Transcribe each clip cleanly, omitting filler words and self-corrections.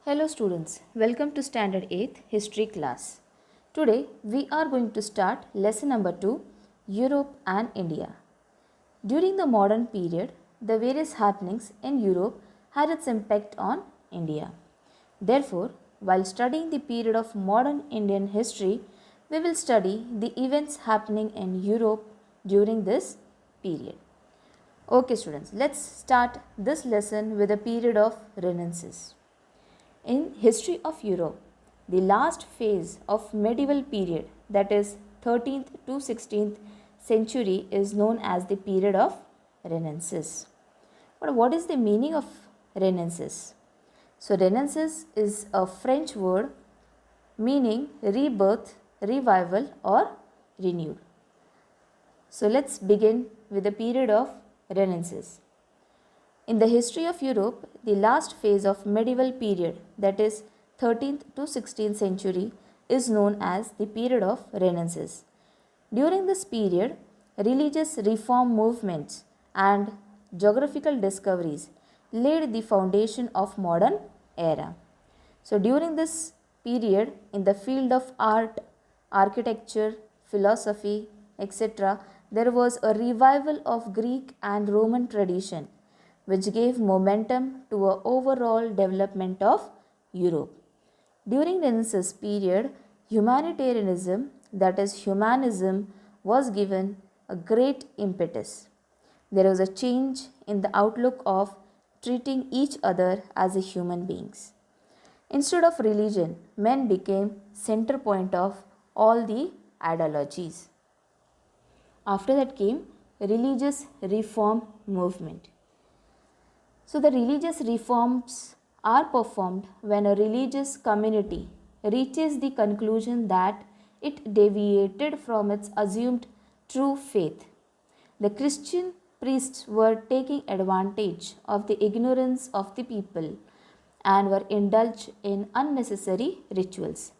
Hello students, welcome to Standard 8th History class. Today we are going to start lesson number 2, Europe and India. During the modern period, the various happenings in Europe had its impact on India. Therefore, while studying the period of modern Indian history, we will study the events happening in Europe during this period. Okay students, let's start this lesson with the period of Renaissance. In history of Europe, the last phase of medieval period, that is 13th to 16th century, is known as the period of Renaissance. But what is the meaning of Renaissance? So Renaissance is a French word meaning rebirth, revival or renewed. So let's begin with the period of Renaissance. In the history of Europe, the last phase of medieval period, that is 13th to 16th century, is known as the period of Renaissance. During this period, religious reform movements and geographical discoveries laid the foundation of modern era. So during this period, in the field of art, architecture, philosophy, etc., there was a revival of Greek and Roman tradition, which gave momentum to an overall development of Europe. During Renaissance period, humanitarianism, that is humanism, was given a great impetus. There was a change in the outlook of treating each other as a human beings. Instead of religion, men became center point of all the ideologies. After that came religious reform movement. So the religious reforms are performed when a religious community reaches the conclusion that it deviated from its assumed true faith. The Christian priests were taking advantage of the ignorance of the people and were indulged in unnecessary rituals.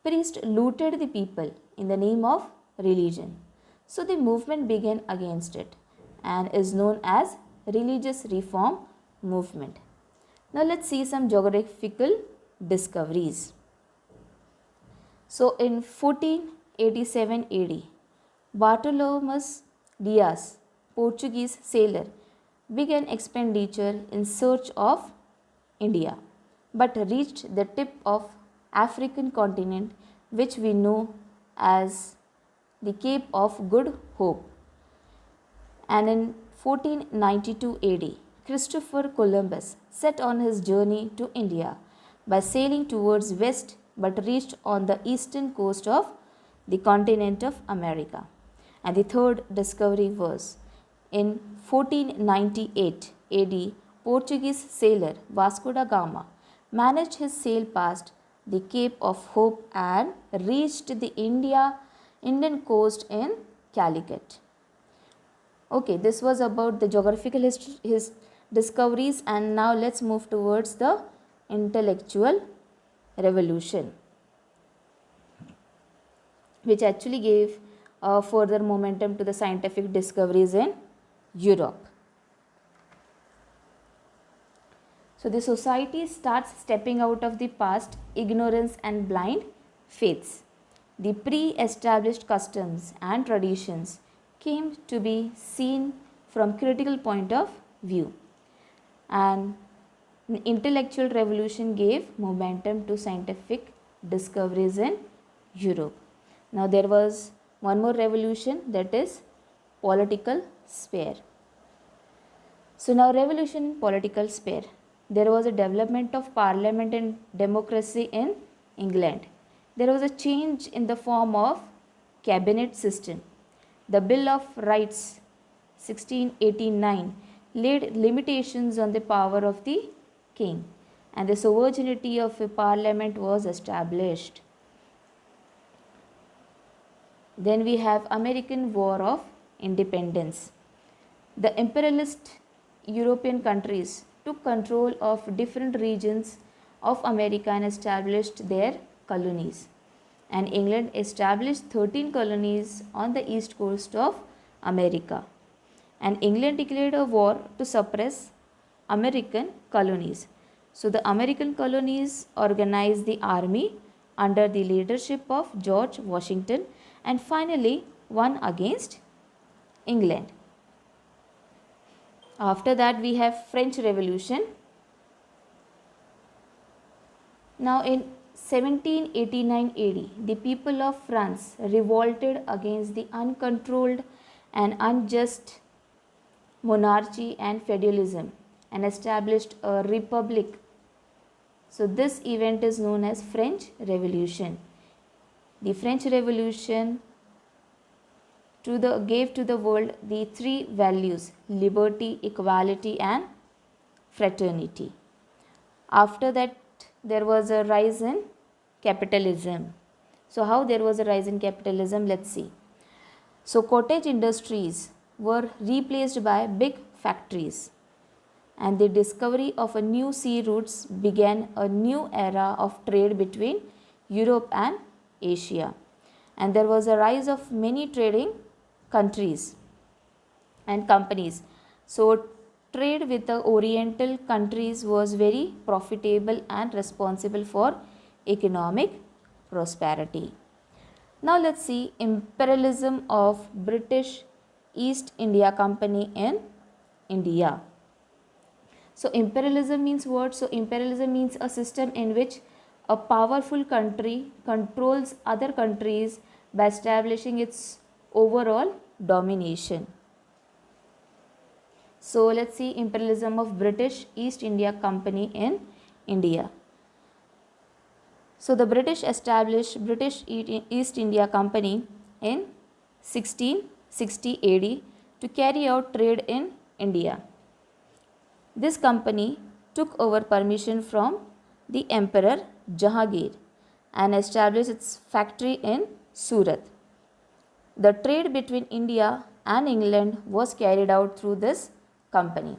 Priests looted the people in the name of religion. So the movement began against it and is known as religious reform movement. Now let's see some geographical discoveries. So in 1487 AD, Bartolomeus Dias, Portuguese sailor, began expenditure in search of India, but reached the tip of African continent, which we know as the Cape of Good Hope. And in 1492 AD, Christopher Columbus set on his journey to India by sailing towards west but reached on the eastern coast of the continent of America. And the third discovery was in 1498 AD, Portuguese sailor Vasco da Gama managed his sail past the Cape of Hope and reached the Indian coast in Calicut. Okay, this was about the geographical history, his discoveries, and now let's move towards the intellectual revolution, which actually gave further momentum to the scientific discoveries in Europe. So the society starts stepping out of the past ignorance and blind faiths. The pre-established customs and traditions came to be seen from critical point of view, and the intellectual revolution gave momentum to scientific discoveries in Europe. Now there was one more revolution, that is political sphere. So now revolution in political sphere. There was a development of parliament and democracy in England. There was a change in the form of cabinet system. The Bill of Rights 1689 laid limitations on the power of the king, and the sovereignty of a parliament was established. Then we have American War of Independence. The imperialist European countries took control of different regions of America and established their colonies. And England established 13 colonies on the east coast of America. And England declared a war to suppress American colonies. So the American colonies organized the army under the leadership of George Washington and finally won against England. After that we have French Revolution. Now in 1789 AD, the people of France revolted against the uncontrolled and unjust monarchy and feudalism and established a republic. So this event is known as French Revolution. The French Revolution gave to the world the three values: liberty, equality and fraternity. After that there was a rise in capitalism. So how there was a rise in capitalism? Let's see. So cottage industries were replaced by big factories, and the discovery of a new sea routes began a new era of trade between Europe and Asia. And there was a rise of many trading countries and companies. So trade with the Oriental countries was very profitable and responsible for economic prosperity. Now let's see imperialism of British East India Company in India. So imperialism means what? So imperialism means a system in which a powerful country controls other countries by establishing its overall domination. So let's see imperialism of British East India Company in India. So the British established British East India Company in 1660 AD to carry out trade in India. This company took over permission from the Emperor Jahangir and established its factory in Surat. The trade between India and England was carried out through this company.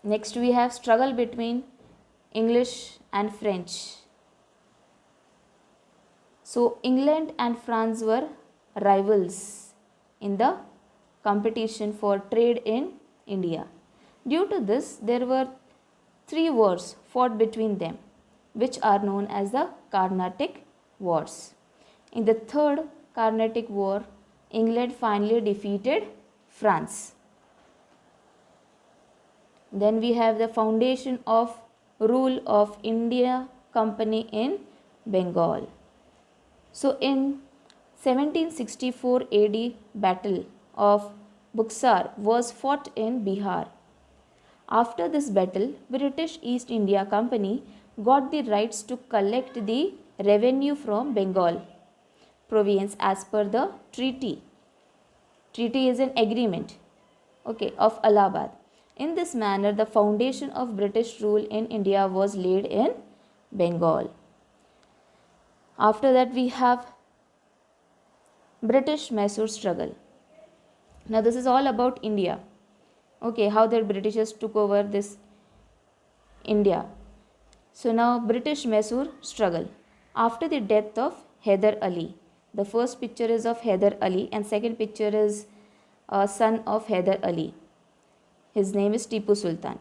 Next we have struggle between English and French. So England and France were rivals in the competition for trade in India. Due to this, there were three wars fought between them, which are known as the Carnatic Wars. In the Third Carnatic War, England finally defeated France. Then we have the foundation of rule of India Company in Bengal. So in 1764 AD, Battle of Buxar was fought in Bihar. After this battle, British East India Company got the rights to collect the revenue from Bengal province as per the treaty. Treaty is an agreement, of Allahabad. In this manner, the foundation of British rule in India was laid in Bengal. After that, we have British-Mysore struggle. Now, this is all about India. How the Britishers took over this India. So now, British-Mysore struggle. After the death of Hyder Ali, the first picture is of Hyder Ali and second picture is a son of Hyder Ali. His name is Tipu Sultan.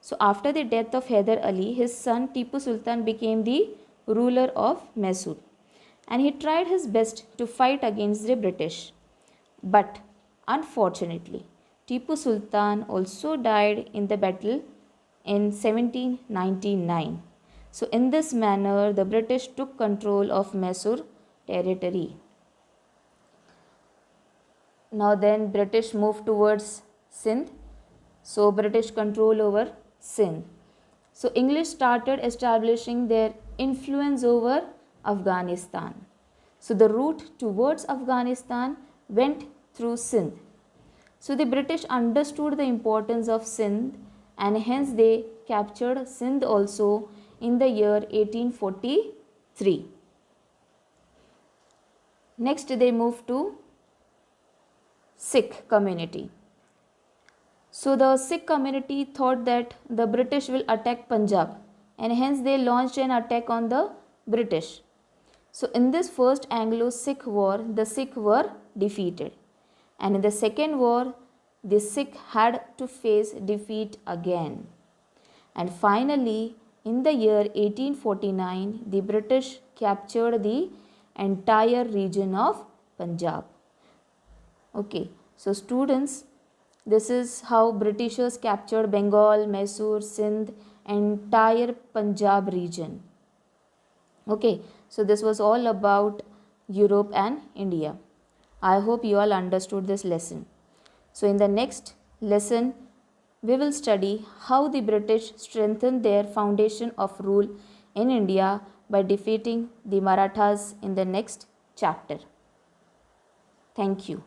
So after the death of Hyder Ali, his son Tipu Sultan became the ruler of Mysore, and he tried his best to fight against the British. But unfortunately, Tipu Sultan also died in the battle in 1799. So in this manner, the British took control of Mysore territory. Now then, British moved towards Sindh. So British control over Sindh. So English started establishing their influence over Afghanistan. So the route towards Afghanistan went through Sindh. So the British understood the importance of Sindh, and hence they captured Sindh also in the year 1843. Next they moved to Sikh community. So the Sikh community thought that the British will attack Punjab, and hence they launched an attack on the British. So in this first Anglo-Sikh war, the Sikh were defeated, and in the second war, the Sikh had to face defeat again. And finally, in the year 1849, the British captured the entire region of Punjab. Okay, so students, this is how Britishers captured Bengal, Mysore, Sindh, entire Punjab region. Okay, so this was all about Europe and India. I hope you all understood this lesson. So in the next lesson, we will study how the British strengthened their foundation of rule in India by defeating the Marathas in the next chapter. Thank you.